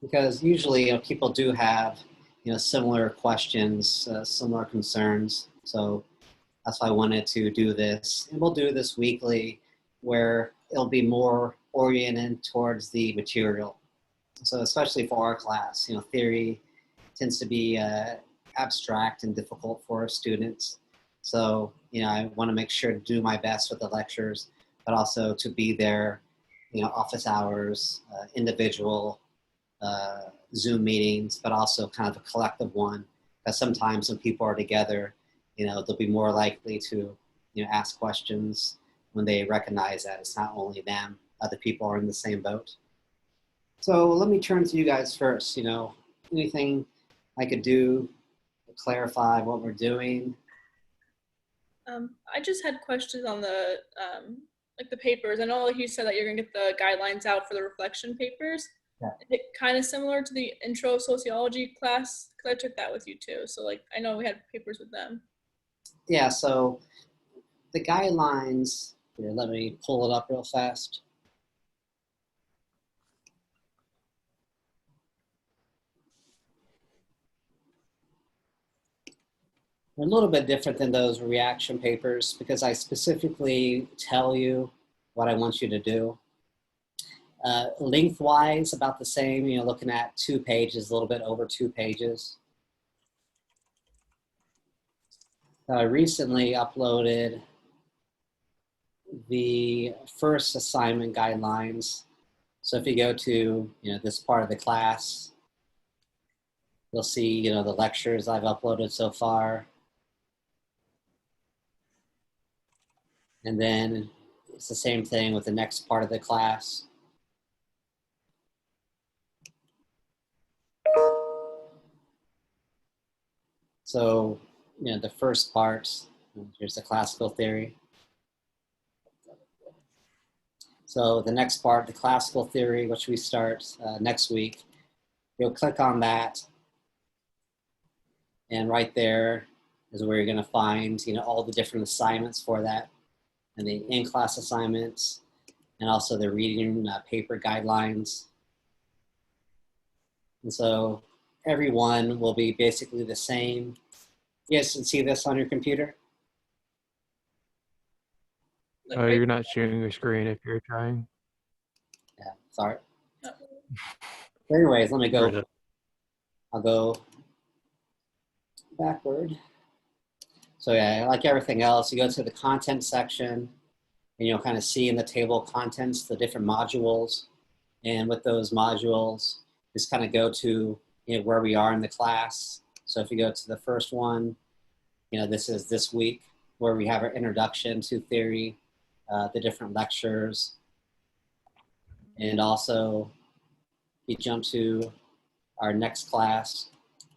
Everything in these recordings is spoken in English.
because usually people do have similar questions, similar concerns. So that's why I wanted to do this, and we'll do this weekly, where it'll be more oriented towards the material. So especially for our class, theory tends to be abstract and difficult for our students. So I want to make sure to do my best with the lectures, but also to be there, office hours, individual Zoom meetings, but also kind of a collective one. Because sometimes when people are together, they'll be more likely to, ask questions when they recognize that it's not only them, other people are in the same boat. So let me turn to you guys first. Anything I could do to clarify what we're doing? I just had questions on the like the papers. I know, like you said, that you're gonna get the guidelines out for the reflection papers. Yeah. Is it kind of similar to the intro of sociology class? Because I took that with you too. So like I know we had papers with them. Yeah, so the guidelines, here, let me pull it up real fast. They're a little bit different than those reaction papers because I specifically tell you what I want you to do. Lengthwise, about the same, looking at 2 pages, a little bit over 2 pages. I recently uploaded the first assignment guidelines. So if you go to this part of the class, you'll see the lectures I've uploaded so far. And then it's the same thing with the next part of the class. So, the first part, here's the classical theory. So the next part, the classical theory, which we start next week, you'll click on that. And right there is where you're gonna find, all the different assignments for that, and the in-class assignments, and also the reading paper guidelines. And so every one will be basically the same. You guys can see this on your computer? Like, Oh, you're not sharing your screen if you're trying. Yeah, sorry. oh, But anyways, let me go. Right. I'll go backward. So yeah, like everything else, you go to the content section and you'll kind of see in the table of contents the different modules. And with those modules, just kind of go to where we are in the class. So if you go to the first one, this is this week where we have our introduction to theory, the different lectures. And also, you jump to our next class.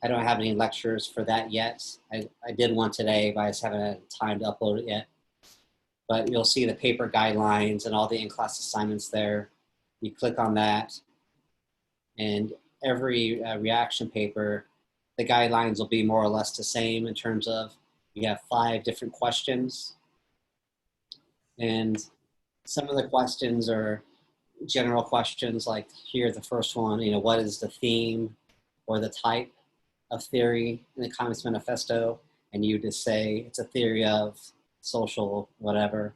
I don't have any lectures for that yet. I did one today, but I just haven't had time to upload it yet. But you'll see the paper guidelines and all the in-class assignments there. You click on that, and every reaction paper, the guidelines will be more or less the same in terms of you have 5 different questions. And some of the questions are general questions, like here, the first one, what is the theme or the type of theory in the Communist Manifesto? And you just say it's a theory of social whatever,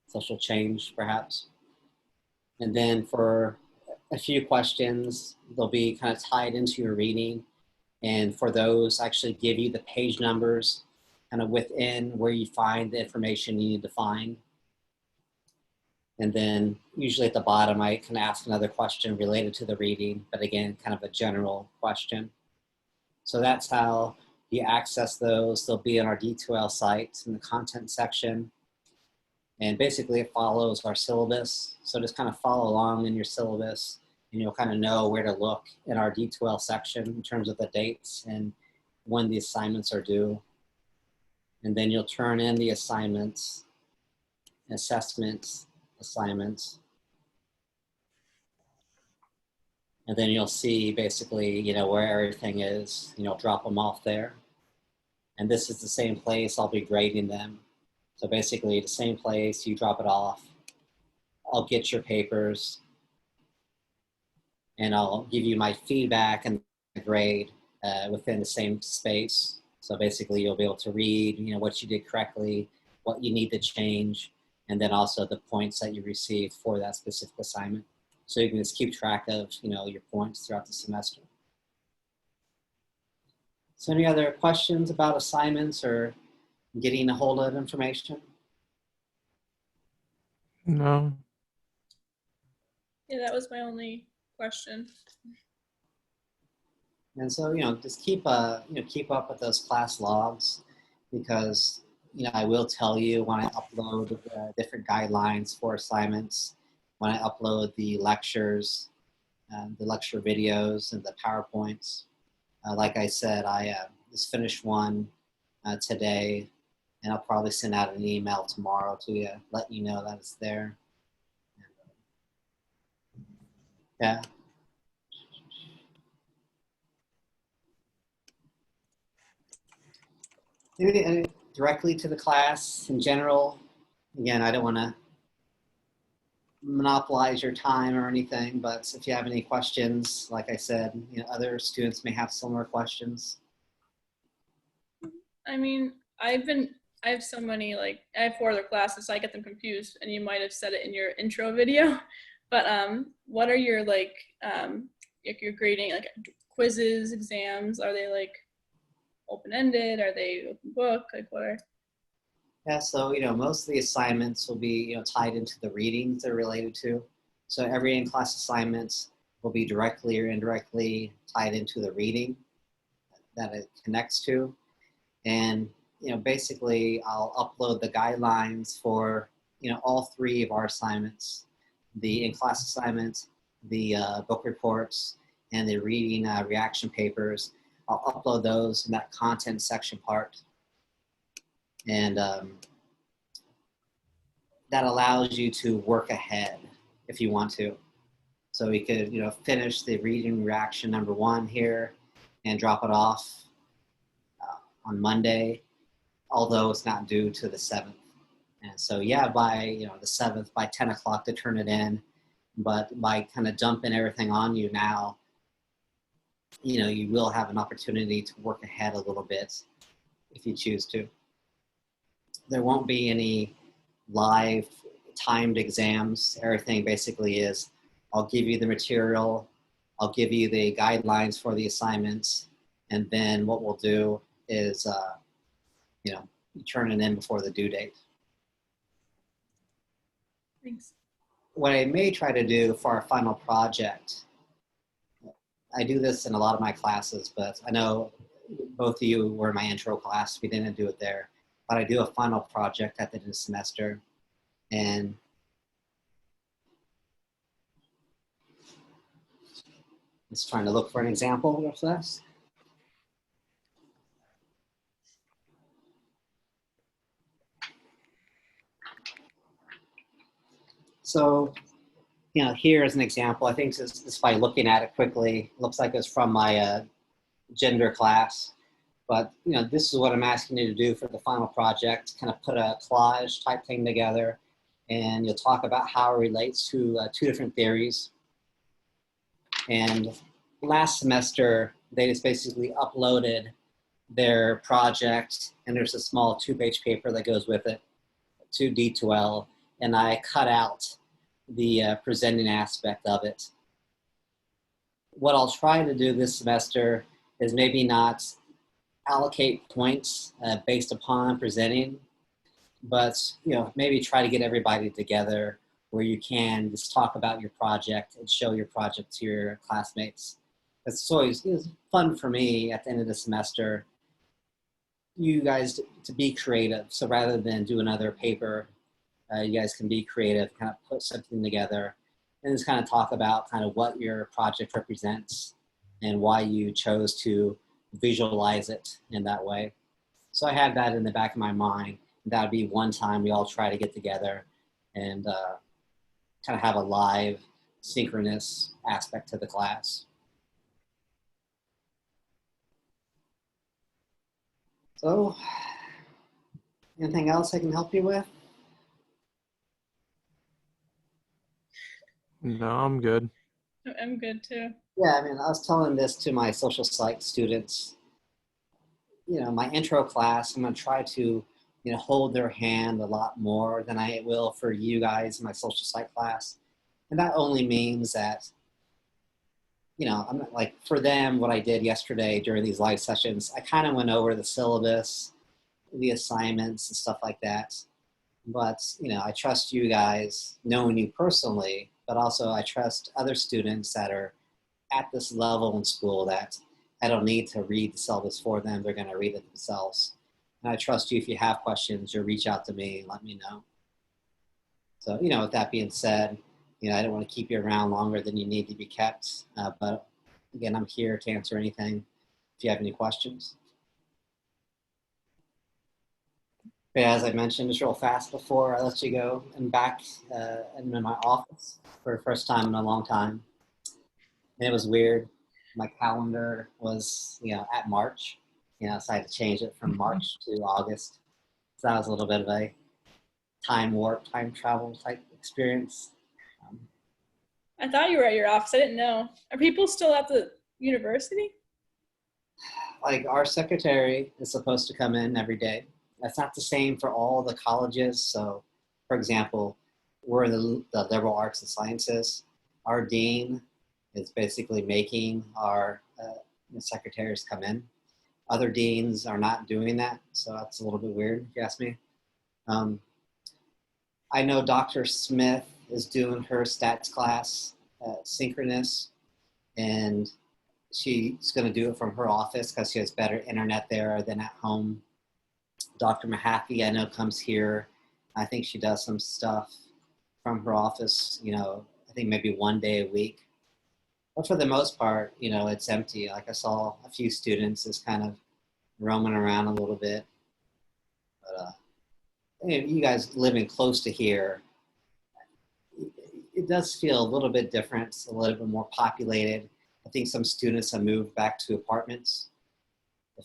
social change perhaps. And then for a few questions, they'll be kind of tied into your reading. And for those, actually give you the page numbers kind of within where you find the information you need to find. And then usually at the bottom, I can ask another question related to the reading, but again, kind of a general question. So that's how you access those. They'll be on our D2L site in the content section. And basically it follows our syllabus. So just kind of follow along in your syllabus and you'll kind of know where to look in our D2L section in terms of the dates and when the assignments are due. And then you'll turn in the assignments, assessments, assignments. And then you'll see basically, where everything is, drop them off there. And this is the same place I'll be grading them. So basically the same place, you drop it off. I'll get your papers. and I'll give you my feedback and grade within the same space. So basically, you'll be able to read, what you did correctly, what you need to change, and then also the points that you received for that specific assignment. So you can just keep track of, your points throughout the semester. So any other questions about assignments or getting a hold of information? No. Yeah, that was my only question. And so, just keep up with those class logs, because, I will tell you when I upload different guidelines for assignments, when I upload the lectures, the lecture videos and the PowerPoints. Like I said, I just finished one today, and I'll probably send out an email tomorrow to you, let you know that it's there. Yeah. Maybe directly to the class in general. Again, I don't want to monopolize your time or anything, but if you have any questions, like I said, other students may have similar questions. I mean, I have so many, like, I have 4 other classes, so I get them confused, and you might have said it in your intro video, but what are your, like your grading, like quizzes, exams? Are they like open-ended? Are they open book? Like, what are? Yeah, so most of the assignments will be tied into the readings they're related to. So every in-class assignment will be directly or indirectly tied into the reading that it connects to. And basically I'll upload the guidelines for all 3 of our assignments: the in-class assignments, the book reports, and the reading reaction papers. I'll upload those in that content section part, and that allows you to work ahead if you want to. So we could finish the reading reaction number 1 here and drop it off on Monday, although it's not due to the 7th. And so, yeah, by the 7th, by 10 o'clock to turn it in, but by kind of dumping everything on you now, you will have an opportunity to work ahead a little bit if you choose to. There won't be any live timed exams. Everything basically is, I'll give you the material, I'll give you the guidelines for the assignments, and then what we'll do is, you turn it in before the due date. Thanks. What I may try to do for our final project, I do this in a lot of my classes, but I know both of you were in my intro class. We didn't do it there, but I do a final project at the end of the semester. And just trying to look for an example of this. So, here is an example. I think just by looking at it quickly, it looks like it's from my gender class. But, this is what I'm asking you to do for the final project, kind of put a collage type thing together, and you'll talk about how it relates to 2 different theories. And last semester, they just basically uploaded their project, and there's a small 2-page paper that goes with it to D2L, and I cut out the presenting aspect of it. What I'll try to do this semester is maybe not allocate points based upon presenting, but maybe try to get everybody together where you can just talk about your project and show your project to your classmates. It's always fun for me at the end of the semester, you guys to be creative. So rather than do another paper, you guys can be creative, kind of put something together, and just kind of talk about kind of what your project represents and why you chose to visualize it in that way. So I had that in the back of my mind. That would be one time we all try to get together and kind of have a live, synchronous aspect to the class. So, anything else I can help you with? No, I'm good. I'm good too. Yeah, I mean, I was telling this to my social psych students. You know, my intro class, I'm going to try to, hold their hand a lot more than I will for you guys in my social psych class. And that only means that, I'm not like for them, what I did yesterday during these live sessions, I kind of went over the syllabus, the assignments and stuff like that. But, I trust you guys knowing you personally, but also I trust other students that are at this level in school that I don't need to read the syllabus for them. They're going to read it themselves. And I trust you if you have questions, you'll reach out to me and let me know. So, with that being said, I don't want to keep you around longer than you need to be kept. But again, I'm here to answer anything if you have any questions. But as I mentioned, just real fast before I let you go, I'm back in my office for the first time in a long time. And it was weird. My calendar was, at March, so I had to change it from March to August. So that was a little bit of a time warp, time travel type experience. I thought you were at your office. I didn't know. Are people still at the university? Like our secretary is supposed to come in every day. That's not the same for all the colleges. So, for example, we're in the liberal arts and sciences. Our dean is basically making our secretaries come in. Other deans are not doing that, so that's a little bit weird, if you ask me. I know Dr. Smith is doing her stats class synchronous, and she's going to do it from her office because she has better internet there than at home. Dr. Mahaffey, I know, comes here. I think she does some stuff from her office, I think maybe one day a week. But for the most part, it's empty. Like I saw a few students just kind of roaming around a little bit. But you guys living close to here, it does feel a little bit different. It's a little bit more populated. I think some students have moved back to apartments.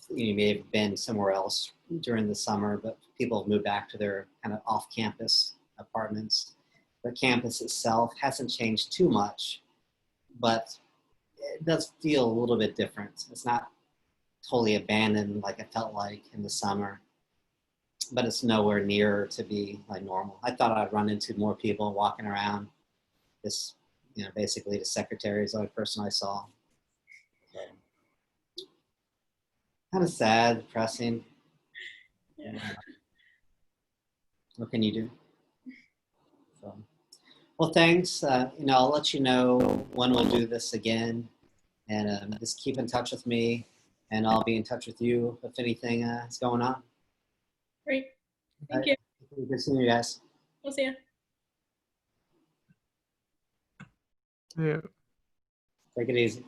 You may have been somewhere else during the summer, but people have moved back to their kind of off-campus apartments. The campus itself hasn't changed too much, but it does feel a little bit different. It's not totally abandoned like it felt like in the summer, but it's nowhere near to be like normal. I thought I'd run into more people walking around. This, basically the secretary is the only person I saw. So, kind of sad, depressing. Yeah. What can you do? So, well, thanks. I'll let you know when we'll do this again, and just keep in touch with me, and I'll be in touch with you if anything is going on. Great. All Thank you. right. Good seeing you guys. We'll see you. Yeah. Take it easy.